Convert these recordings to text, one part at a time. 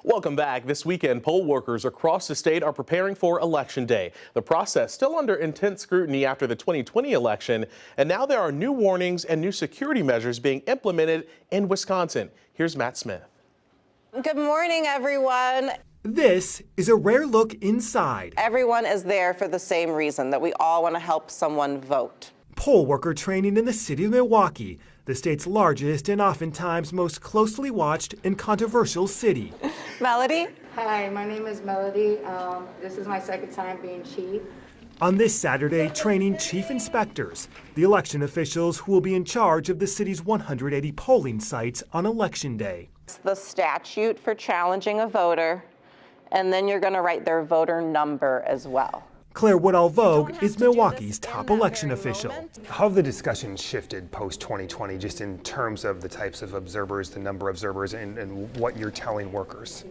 Welcome back. This weekend, poll workers across the state are preparing for Election Day. The process still under intense scrutiny after the 2020 election, and now there are new warnings and new security measures being implemented in Wisconsin. Here's Matt Smith. Good morning, everyone. This is a rare look inside. Everyone is there for the same reason, that we all want to help someone vote. Poll worker training in the city of Milwaukee, the state's largest and oftentimes most closely watched and controversial city. Melody? Hi, my name is Melody. This is my second time being chief. On this Saturday, training chief inspectors, the election officials who will be in charge of the city's 180 polling sites on Election Day. It's the statute for challenging a voter, and then you're going to write their voter number as well. Claire Woodall-Vogue is Milwaukee's top election official. How have the discussions shifted post-2020, just in terms of the types of observers, the number of observers, and what you're telling workers?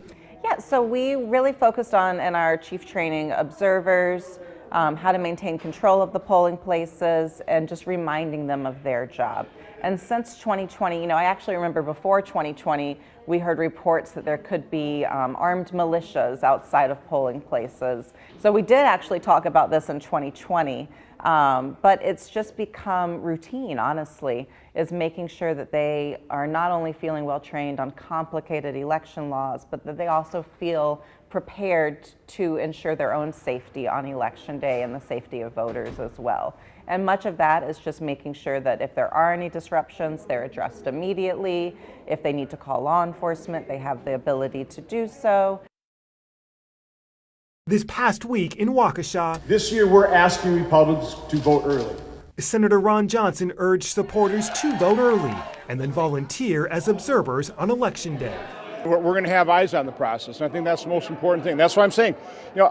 Yeah, so we really focused on, in our chief training, observers, how to maintain control of the polling places, and just reminding them of their job. And since 2020, I actually remember before 2020, we heard reports that there could be armed militias outside of polling places. So we did actually talk about this in 2020, but it's just become routine, honestly, is making sure that they are not only feeling well trained on complicated election laws, but that they also feel prepared to ensure their own safety on Election Day and the safety of voters as well. And much of that is just making sure that if there are any disruptions, they're addressed immediately. If they need to call law enforcement, they have the ability to do so. This past week in Waukesha, this year we're asking Republicans to vote early. Senator Ron Johnson urged supporters to vote early and then volunteer as observers on Election Day. We're going to have eyes on the process, and I think that's the most important thing. That's why I'm saying,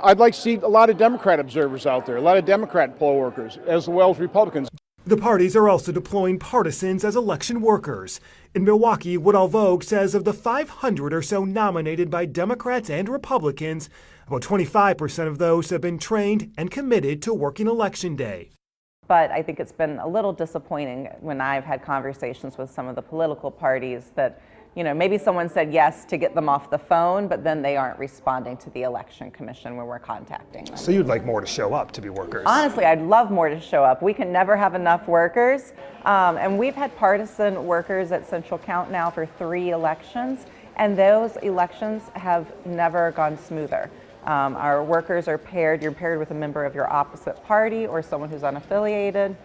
I'd like to see a lot of Democrat observers out there, a lot of Democrat poll workers, as well as Republicans. The parties are also deploying partisans as election workers. In Milwaukee, Woodall-Vogue says of the 500 or so nominated by Democrats and Republicans, about 25% of those have been trained and committed to working Election Day. But I think it's been a little disappointing when I've had conversations with some of the political parties that maybe someone said yes to get them off the phone, but then they aren't responding to the Election Commission when we're contacting them. So you'd like more to show up to be workers? Honestly, I'd love more to show up. We can never have enough workers. And we've had partisan workers at Central Count now for 3 elections, and those elections have never gone smoother. Our workers are paired. You're paired with a member of your opposite party or someone who's unaffiliated.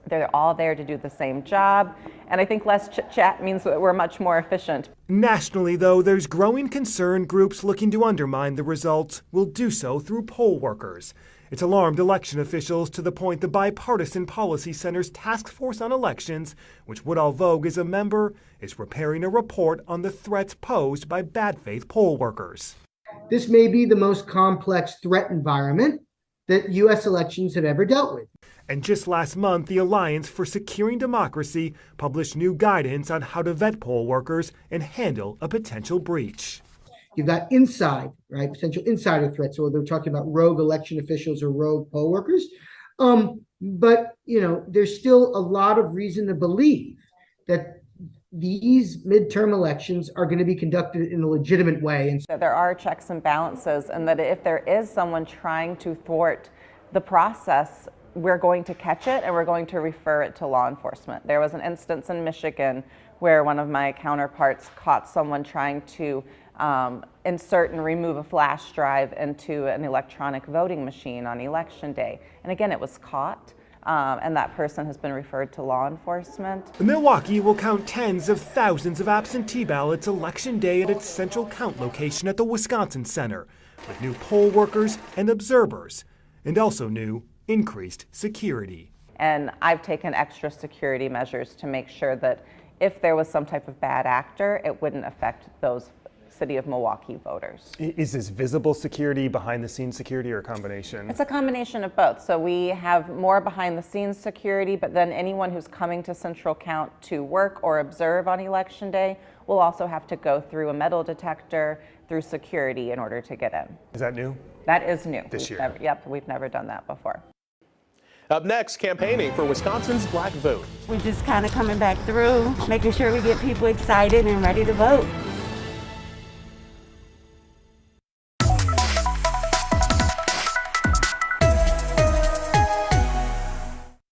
They're all there to do the same job. And I think less chit-chat means that we're much more efficient. Nationally, though, there's growing concern groups looking to undermine the results will do so through poll workers. It's alarmed election officials to the point the Bipartisan Policy Center's Task Force on Elections, which Woodall-Vogue is a member, is preparing a report on the threats posed by bad faith poll workers. This may be the most complex threat environment that U.S. elections have ever dealt with. And just last month, the Alliance for Securing Democracy published new guidance on how to vet poll workers and handle a potential breach. You've got potential insider threats, or they're talking about rogue election officials or rogue poll workers. But there's still a lot of reason to believe that these midterm elections are going to be conducted in a legitimate way. And so there are checks and balances, and that if there is someone trying to thwart the process, we're going to catch it and we're going to refer it to law enforcement. There was an instance in Michigan where one of my counterparts caught someone trying to insert and remove a flash drive into an electronic voting machine on Election Day. And again, it was caught. And that person has been referred to law enforcement. Milwaukee will count tens of thousands of absentee ballots Election Day at its Central Count location at the Wisconsin Center, with new poll workers and observers, and also new increased security. And I've taken extra security measures to make sure that if there was some type of bad actor, it wouldn't affect those City of Milwaukee voters. Is this visible security, behind the scenes security, or a combination? It's a combination of both. So we have more behind the scenes security, but then anyone who's coming to Central Count to work or observe on Election Day will also have to go through a metal detector, through security in order to get in. Is that new? That is new. This year? We've never done that before. Up next, campaigning for Wisconsin's Black Vote. We're just kind of coming back through, making sure we get people excited and ready to vote.